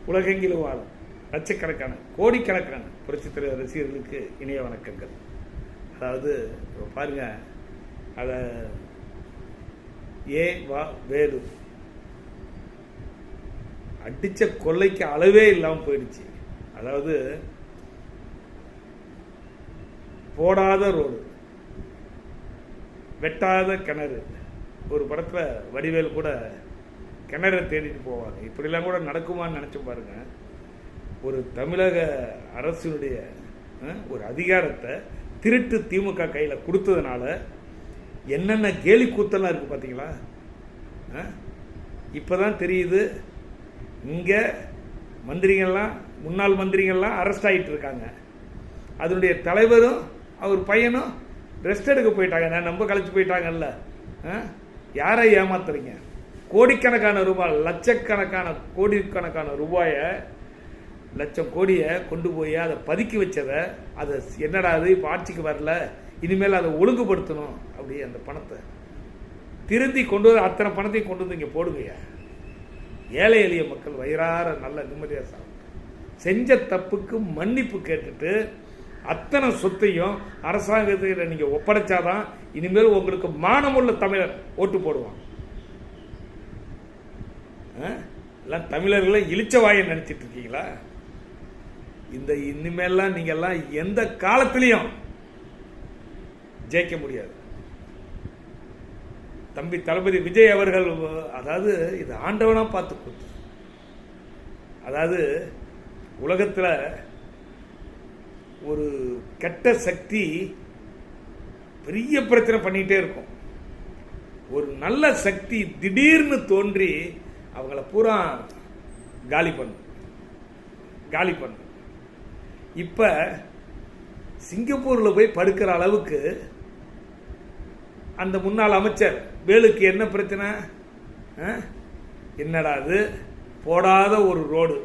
உலகெங்கிலும் வாழும் லட்சக்கணக்கான கோடிக்கணக்கான புரட்சித் தலைவர் ரசிகர்களுக்கு இணைய வணக்கங்கள். அதாவது பாருங்க, அதை வேலு அடிச்ச கொள்ளைக்கு அளவே இல்லாமல் போயிடுச்சு. அதாவது போடாத ரோடு, வெட்டாத கிணறு. ஒரு படத்தில் வடிவேல் கூட கிணறை தேடிட்டு போவாங்க. இப்படிலாம் கூட நடக்குமான்னு நினச்சி பாருங்க. ஒரு தமிழக அரசினுடைய ஒரு அதிகாரத்தை திருட்டு திமுக கையில் கொடுத்ததுனால என்னென்ன கேலி கூத்தெல்லாம் இருக்குது பார்த்தீங்களா? இப்போ தான் தெரியுது. இங்கே மந்திரிகள்லாம், முன்னாள் மந்திரிகள்லாம் அரெஸ்ட் ஆகிட்டு இருக்காங்க. அதனுடைய தலைவரும் அவர் பையனும் ரெஸ்ட் எடுக்க போயிட்டாங்க. நான் ரொம்ப கழிச்சு போயிட்டாங்கல்ல. யாரை ஏமாத்துறீங்க? கோடிக்கணக்கான ரூபாய், லட்சக்கணக்கான கோடிக்கணக்கான ரூபாயை, லட்சம் கோடியை கொண்டு போய் அதை பதுக்கி வச்சதை, அதை என்னடா அது இப்போ ஆட்சிக்கு வரல, இனிமேல் அதை ஒழுங்குபடுத்தணும் அப்படி அந்த பணத்தை திருந்தி கொண்டு வந்து அத்தனை பணத்தையும் கொண்டு வந்து இங்கே போடுங்கய்யா. ஏழை எளிய மக்கள் வயிறார நல்ல நிம்மதியாக சாப்பிட்டு செஞ்ச தப்புக்கு மன்னிப்பு கேட்டுட்டு அத்தனை சொத்தையும் அரசாங்கத்தில் நீங்கள் ஒப்படைச்சாதான் இனிமேல் உங்களுக்கு மானமுள்ள தமிழர் ஓட்டு போடுவாங்க. எல்லாம் தமிழர்களை இழிச்ச வாயை நினைச்சிட்டு இருக்கீங்களா? இந்த இனிமேல்லாம் நீங்க எல்லாம் எந்த காலத்திலையும் ஜெயிக்க முடியாது. தம்பி தளபதி விஜய் அவர்கள், அதாவது இது ஆண்டவனா பார்த்து கொடுத்து, அதாவது உலகத்தில் ஒரு கெட்ட சக்தி பெரிய பிரச்சனை பண்ணிட்டே இருக்கும். ஒரு நல்ல சக்தி திடீர்னு தோன்றி அவங்கள பூரா காலி பண்ணு. இப்ப சிங்கப்பூர்ல போய் படுக்கிற அளவுக்கு அந்த முன்னாள் அமைச்சர் வேலுக்கு என்ன பிரச்சனை? என்னடா அது போடாத ஒரு ரோடு,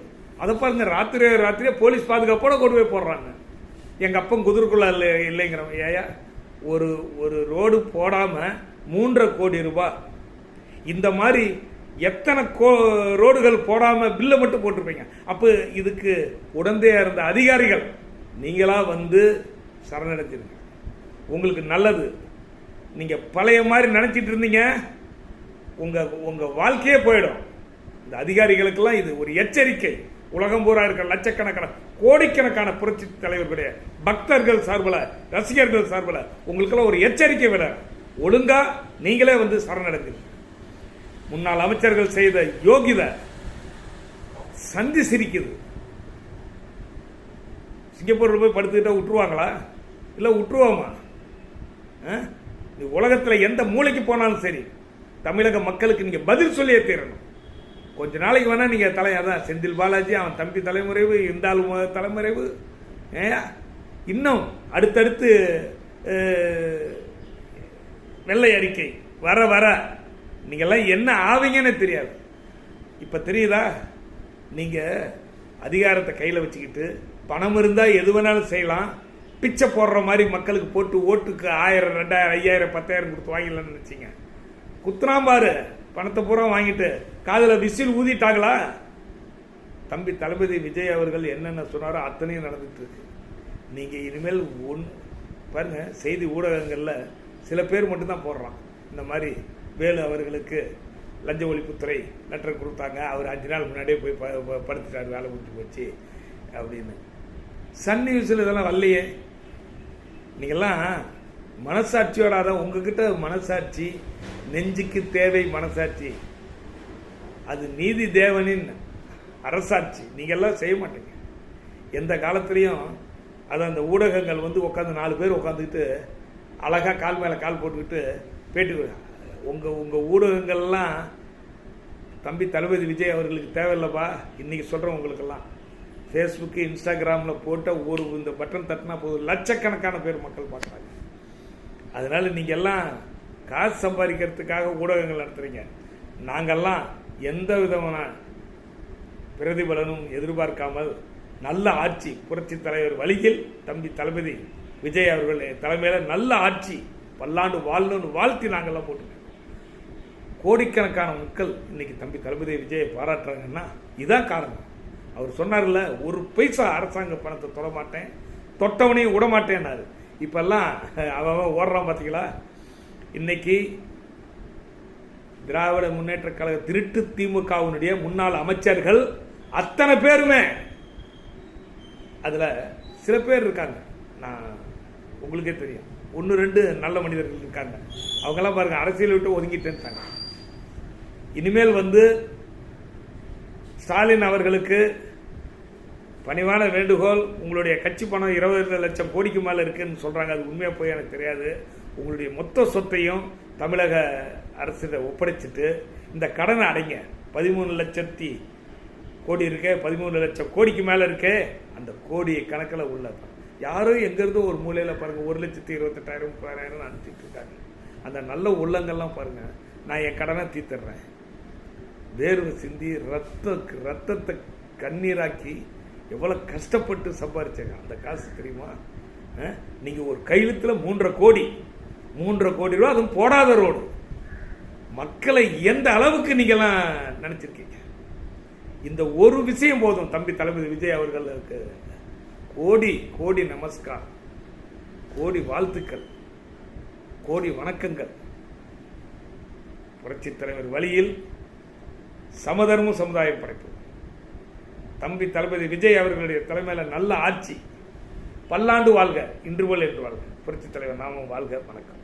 அதை பாருங்க, ராத்திரியே போலீஸ் பாதுகாப்போட கொண்டு போய் போடுறாங்க. எங்க அப்பன் குதிரைக்குள்ள இல்லைங்கிறவங்க. ஏயா ஒரு ரோடு போடாம 3.5 கோடி ரூபாய், இந்த மாதிரி எத்தனை ரோடுகள் போடாம பில்லை மட்டும் போட்டிருப்பீங்க. அப்ப இதுக்கு உடந்தையா இருந்த அதிகாரிகள் நீங்களா வந்து சரணடைஞ்சிருங்க. உங்களுக்கு நல்லது. நீங்க பழைய மாதிரி நினைச்சிட்டு இருந்தீங்க, உங்க வாழ்க்கையே போயிடும். இந்த அதிகாரிகளுக்கெல்லாம் இது ஒரு எச்சரிக்கை. உலகம் பூரா இருக்கிற லட்சக்கணக்கான கோடிக்கணக்கான புரட்சி தலைவர்களுடைய பக்தர்கள் சார்பில், ரசிகர்கள் சார்பில் உங்களுக்கெல்லாம் ஒரு எச்சரிக்கை விட, ஒழுங்கா நீங்களே வந்து சரணடைஞ்சிருங்க. முன்னாள் அமைச்சர்கள் செய்த யோகிதை சந்தி சிரிக்குது. சிங்கப்பூரில் போய் படுத்துக்கிட்டா விட்டுருவாங்களா? இல்லை விட்டுருவாமா? உலகத்தில் எந்த மூளைக்கு போனாலும் சரி, தமிழக மக்களுக்கு நீங்க பதில் சொல்லியே தீரணும். கொஞ்ச நாளைக்கு வேணா நீங்க அதான் செந்தில் பாலாஜி, அவன் தம்பி தலைமுறைவு, இந்த ஆளு தலைமுறைவு, இன்னும் அடுத்தடுத்து வெள்ளை அறிக்கை வர நீங்கெல்லாம் என்ன ஆவீங்கன்னு தெரியாது. இப்ப தெரியுதா? நீங்க அதிகாரத்தை கையில வச்சுக்கிட்டு பணம் இருந்தா எது வேணாலும் செய்யலாம், பிச்சை போடுற மாதிரி மக்களுக்கு போட்டு ஓட்டுக்கு 1000, 2000, 5000, 10,000 கொடுத்து வாங்கிடலாம்னு நினைச்சீங்க. குத்துறான் பாரு, பணத்தை பூரா வாங்கிட்டு காதல விசில் ஊதிட்டாங்களா? தம்பி தளபதி விஜய் அவர்கள் என்னென்ன சொன்னாரோ அத்தனையும் நடந்துட்டு இருக்கு. நீங்க இனிமேல் பாருங்க, செய்தி ஊடகங்கள்ல சில பேர் மட்டும்தான் போடுறான், இந்த மாதிரி வேலு அவர்களுக்கு லஞ்ச ஒழிப்புத்துறை லெட்டர் கொடுத்தாங்க, அவர் 5 நாள் முன்னாடியே போய் படுத்துட்டாரு, வேலை முடிஞ்சு போச்சு அப்படின்னு. சன் நியூஸில் இதெல்லாம் வரலையே. நீங்கெல்லாம் மனசாட்சியோட, உங்ககிட்ட மனசாட்சி, நெஞ்சுக்கு தேவை மனசாட்சி, அது நீதி தேவனின் அரசாட்சி. நீங்கெல்லாம் செய்ய மாட்டீங்க எந்த காலத்திலையும். அது அந்த ஊடகங்கள் வந்து உட்காந்து 4 பேர் உட்காந்துக்கிட்டு அழகா கால் மேல கால் போட்டுக்கிட்டு பேட்டி, உங்க ஊடகங்கள்லாம் தம்பி தளபதி விஜய் அவர்களுக்கு தேவையில்லப்பா. இன்னைக்கு சொல்றேன் உங்களுக்கெல்லாம், ஃபேஸ்புக்கு இன்ஸ்டாகிராமில் போட்ட ஒரு இந்த பட்டன் தட்டினா போதும், லட்சக்கணக்கான பேர் மக்கள் பார்க்குறாங்க. அதனால நீங்க எல்லாம் காசு சம்பாதிக்கிறதுக்காக ஊடகங்கள் நடத்துறீங்க. நாங்கெல்லாம் எந்த விதமான பிரதிபலனும் எதிர்பார்க்காமல் நல்ல ஆட்சி, புரட்சி தலைவர் வழியில் தம்பி தளபதி விஜய் அவர்கள் தலைமையில் நல்ல ஆட்சி பல்லாண்டு வாழணும்னு வாழ்த்தி நாங்கள்லாம் போட்டுருக்கோம். கோடிக்கணக்கான மக்கள் இன்னைக்கு தம்பி தளபதி விஜயை பாராட்டுறாங்கன்னா இதான் காரணம். அவர் சொன்னார்ல, ஒரு பைசா அரசாங்க பணத்தை தொட மாட்டேன், தொட்டவனையும் விட மாட்டேன்னாரு. இப்பெல்லாம் அவன் ஓடுறான் பார்த்தீங்களா. இன்னைக்கு திராவிட முன்னேற்ற கழக திருட்டு திமுகவினுடைய முன்னாள் அமைச்சர்கள் அத்தனை பேருமே, அதுல சில பேர் இருக்காங்க, நான் உங்களுக்கே தெரியும், 1-2 நல்ல மனிதர்கள் இருக்காங்க. அவங்கெல்லாம் பாருங்க அரசியல் விட்டு ஒதுங்கிட்டேன்ட்டாங்க. இனிமேல் ஸ்டாலின் அவர்களுக்கு பணிவான வேண்டுகோள், உங்களுடைய கட்சி பணம் 20 லட்சம் கோடிக்கு மேலே இருக்குன்னு சொல்றாங்க. அது உண்மையாக போய் எனக்கு தெரியாது. உங்களுடைய மொத்த சொத்தையும் தமிழக அரசு ஒப்படைச்சிட்டு இந்த கடனை அடைங்க. 13 லட்சத்தி கோடி இருக்கே, 13 லட்சம் கோடிக்கு மேலே இருக்கே, அந்த கோடி கணக்கில் உள்ள யாரும் எங்கேருந்தோ ஒரு மூலையில் பாருங்கள் 1,28,000 30,000 அனுப்பிச்சிட்டு இருக்காங்க. அந்த நல்ல உள்ளங்கள்லாம் பாருங்கள், நான் என் கடனை தீர்த்துறேன், வேர்வை சிந்தி ரத்தத்தை கண்ணீராக்கி எவ்வளோ கஷ்டப்பட்டு சம்பாதிச்சாங்க அந்த காசு தெரியுமா? நீங்கள் ஒரு கையெழுத்தில் 3.5 கோடி ரூபா, அதுவும் போடாத ரோடு. மக்களை எந்த அளவுக்கு நீங்கள்லாம் நினச்சிருக்கீங்க? இந்த ஒரு விஷயம் போதும் தம்பி தளபதி விஜய் அவர்களுக்கு கோடி நமஸ்கார், கோடி வாழ்த்துக்கள், கோடி வணக்கங்கள். புரட்சி தலைவர் வழியில் சமதர்ம சமுதாயம் படைப்போம். தம்பி தளபதி விஜய் அவர்களுடைய தலைமையில் நல்ல ஆட்சி, பல்லாண்டு வாழ்க, இன்று போல் என்று வாழ்க. புரட்சி தலைவர் நாமும் வாழ்க. வணக்கம்.